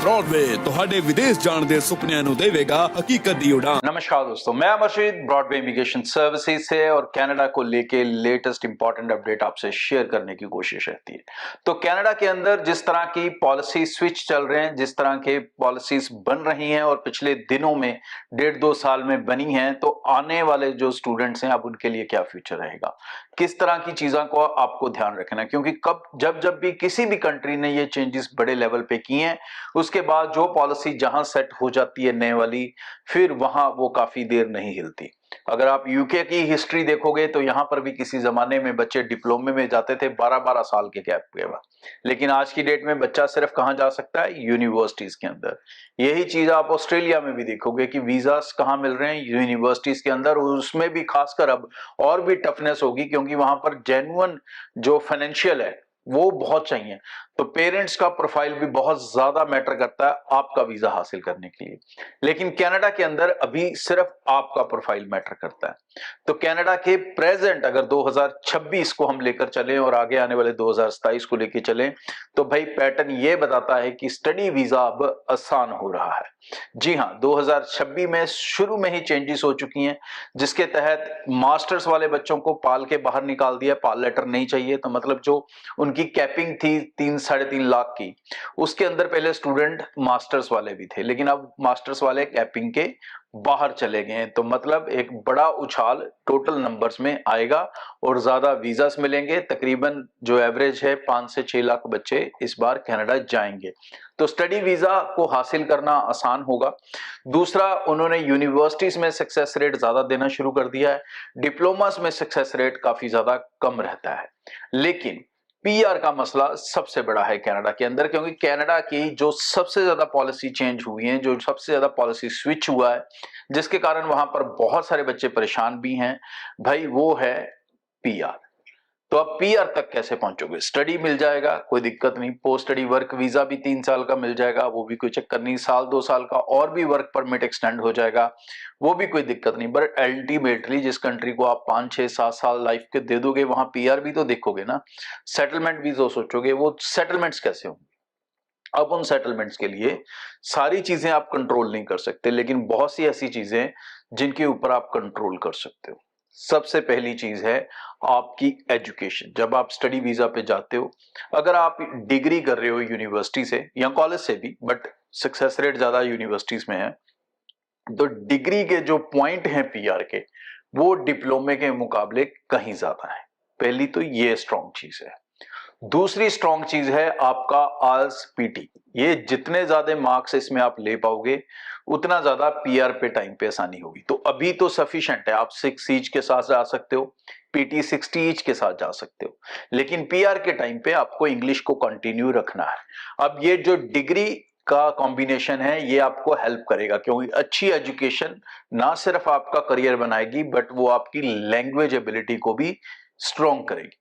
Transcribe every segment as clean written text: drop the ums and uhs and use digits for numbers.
Broadway ਤੁਹਾਡੇ ਵਿਦੇਸ਼ ਜਾਣ ਦੇ ਸੁਪਨਿਆਂ ਨੂੰ ਦੇਵੇਗਾ हकीकत दी उड़ान। नमस्कार दोस्तों, मैं अमरशीद ब्रॉडवे इमिग्रेशन सर्विसेज से और कनाडा को लेके लेटेस्ट इंपॉर्टेंट अपडेट आपसे शेयर करने की कोशिश रहती है। तो कनाडा के अंदर जिस तरह की पॉलिसी स्विच चल रहे हैं, जिस तरह के पॉलिसीज बन रही हैं और पिछले दिनों में 1.5-2 साल में बनी हैं, तो आने वाले जो स्टूडेंट्स हैं अब उनके लिए क्या फ्यूचर रहेगा, किस तरह की चीजों को आपको ध्यान रखना है, क्योंकि जब भी किसी भी कंट्री ने ये चेंजेस बड़े लेवल पे किए हैं, उसके बाद जो पॉलिसी जहां सेट हो जाती है नए वाली, फिर वहां वो काफी देर नहीं हिलती। अगर आप यूके की हिस्ट्री देखोगे तो यहां पर भी किसी जमाने में बच्चे डिप्लोमे में जाते थे 12-12 साल के गैप के बाद, लेकिन आज की डेट में बच्चा सिर्फ कहां जा सकता है, यूनिवर्सिटीज के अंदर। यही चीज आप ऑस्ट्रेलिया में भी देखोगे कि वीजास कहां मिल रहे हैं, यूनिवर्सिटीज के अंदर। उसमें भी खासकर अब और भी टफनेस होगी, क्योंकि वहां पर जेन्युइन जो फाइनेंशियल है वो बहुत चाहिए। तो पेरेंट्स का प्रोफाइल भी बहुत ज्यादा मैटर करता है आपका वीजा हासिल करने के लिए, लेकिन कनाडा के अंदर अभी सिर्फ आपका प्रोफाइल मैटर करता है। तो कनाडा के प्रेजेंट अगर 2026 को हम लेकर चलें और आगे आने वाले 2027 को लेकर चलें, तो भाई पैटर्न ये बताता है कि स्टडी वीजा अब आसान हो रहा है। जी हाँ, 2026 में शुरू में ही चेंजेस हो चुकी हैं, जिसके तहत मास्टर्स वाले बच्चों को पाल के बाहर निकाल दिया। पाल लेटर नहीं चाहिए, तो मतलब जो उनकी कैपिंग थी 3-3.5 लाख की, उसके अंदर पहले स्टूडेंट मास्टर्स वाले भी थे, लेकिन अब मास्टर्स वाले कैपिंग के बाहर चले गए। तो मतलब एक बड़ा उछाल टोटल नंबर्स में आएगा और ज्यादा वीजास मिलेंगे। तकरीबन जो एवरेज है 5 से 6 लाख बच्चे इस बार कनाडा जाएंगे, तो स्टडी वीजा को हासिल करना आसान होगा। दूसरा, उन्होंने यूनिवर्सिटीज में सक्सेस रेट ज्यादा देना शुरू कर दिया है। डिप्लोमास में सक्सेस रेट काफी ज्यादा कम रहता है, लेकिन पीआर का मसला सबसे बड़ा है कनाडा के अंदर, क्योंकि कनाडा की जो सबसे ज्यादा पॉलिसी चेंज हुई है, जो सबसे ज्यादा पॉलिसी स्विच हुआ है, जिसके कारण वहां पर बहुत सारे बच्चे परेशान भी हैं भाई, वो है पीआर। तो अब पीआर तक कैसे पहुंचोगे? स्टडी मिल जाएगा, कोई दिक्कत नहीं। पोस्ट स्टडी वर्क वीजा भी 3 साल का मिल जाएगा, वो भी कोई चक्कर नहीं। 1-2 साल का और भी वर्क परमिट एक्सटेंड हो जाएगा, वो भी कोई दिक्कत नहीं। बट अल्टीमेटली जिस कंट्री को आप 5-6-7 साल लाइफ के दे दोगे, वहां पीआर भी तो देखोगे ना, सेटलमेंट भी तो सोचोगे। वो सेटलमेंट्स कैसे होंगे? अब उन सेटलमेंट्स के लिए सारी चीजें आप कंट्रोल नहीं कर सकते, लेकिन बहुत सी ऐसी चीजें जिनके ऊपर आप कंट्रोल कर सकते हो। सबसे पहली चीज है आपकी एजुकेशन। जब आप स्टडी वीजा पे जाते हो, अगर आप डिग्री कर रहे हो यूनिवर्सिटी से या कॉलेज से भी, बट सक्सेस रेट ज्यादा यूनिवर्सिटीज में है, तो डिग्री के जो पॉइंट हैं पीआर के, वो डिप्लोमे के मुकाबले कहीं ज्यादा है। पहली तो ये स्ट्रॉन्ग चीज है। दूसरी स्ट्रॉन्ग चीज है आपका आल्स पीटी। ये जितने ज्यादा मार्क्स इसमें आप ले पाओगे, उतना ज्यादा पीआर पे टाइम पे आसानी होगी। तो अभी तो सफिशिएंट है, आप 6 ईच के साथ जा सकते हो, पीटी 60 ईच के साथ जा सकते हो, लेकिन पीआर के टाइम पे आपको इंग्लिश को कंटिन्यू रखना है। अब ये जो डिग्री का कॉम्बिनेशन है, ये आपको हेल्प करेगा, क्योंकि अच्छी एजुकेशन ना सिर्फ आपका करियर बनाएगी, बट वो आपकी लैंग्वेज एबिलिटी को भी स्ट्रॉन्ग करेगी।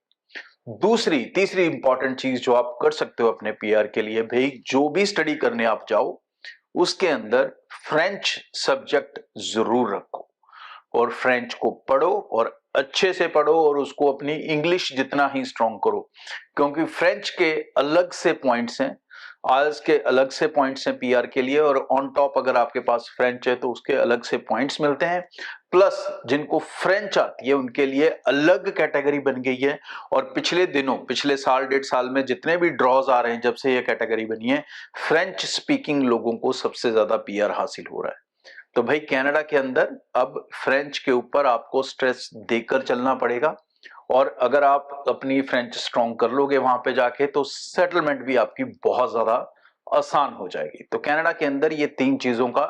तीसरी इंपॉर्टेंट चीज जो आप कर सकते हो अपने पीआर के लिए, भाई जो भी स्टडी करने आप जाओ, उसके अंदर फ्रेंच सब्जेक्ट जरूर रखो और फ्रेंच को पढ़ो और अच्छे से पढ़ो, और उसको अपनी इंग्लिश जितना ही स्ट्रॉन्ग करो, क्योंकि फ्रेंच के अलग से पॉइंट्स हैं, आयल्स के अलग से पॉइंट्स हैं पीआर के लिए, और ऑन टॉप अगर आपके पास फ्रेंच है तो उसके अलग से पॉइंट्स मिलते हैं। प्लस जिनको फ्रेंच आती है उनके लिए अलग कैटेगरी बन गई है, और पिछले साल 1.5 साल में जितने भी ड्रॉज आ रहे हैं, जब से ये कैटेगरी बनी है, फ्रेंच स्पीकिंग लोगों को सबसे ज्यादा पीआर हासिल हो रहा है। तो भाई कनाडा के अंदर अब फ्रेंच के ऊपर आपको स्ट्रेस देकर चलना पड़ेगा, और अगर आप अपनी फ्रेंच स्ट्रॉन्ग कर लोगे वहां पे जाके, तो सेटलमेंट भी आपकी बहुत ज्यादा आसान हो जाएगी। तो कनाडा के अंदर ये 3 चीजों का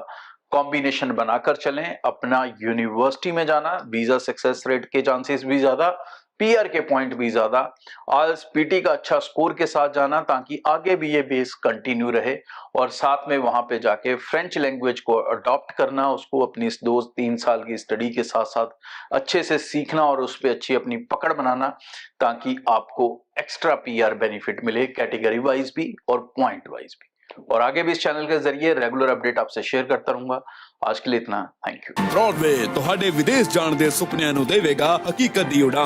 कॉम्बिनेशन बनाकर चलें। अपना यूनिवर्सिटी में जाना, वीजा सक्सेस रेट के चांसेस भी ज्यादा, पीआर के पॉइंट भी ज्यादा, आल्स पीटी का अच्छा स्कोर के साथ जाना, ताकि आगे भी ये बेस कंटिन्यू रहे, और साथ में वहां पे जाके फ्रेंच लैंग्वेज को अडॉप्ट करना, उसको अपनी 2-3 साल की स्टडी के साथ साथ अच्छे से सीखना और उस पर अच्छी अपनी पकड़ बनाना, ताकि आपको एक्स्ट्रा पीआर बेनिफिट मिले, कैटेगरी वाइज भी और पॉइंट वाइज भी। और आगे भी इस चैनल के जरिए रेगुलर अपडेट आपसे शेयर करता रहूंगा। आज के लिए इतना, थैंक यू। ब्रॉडवे ਤੁਹਾਡੇ ਵਿਦੇਸ਼ ਜਾਣ ਦੇ ਸੁਪਨਿਆਂ ਨੂੰ ਦੇਵੇਗਾ हकीकत दी उड़ान।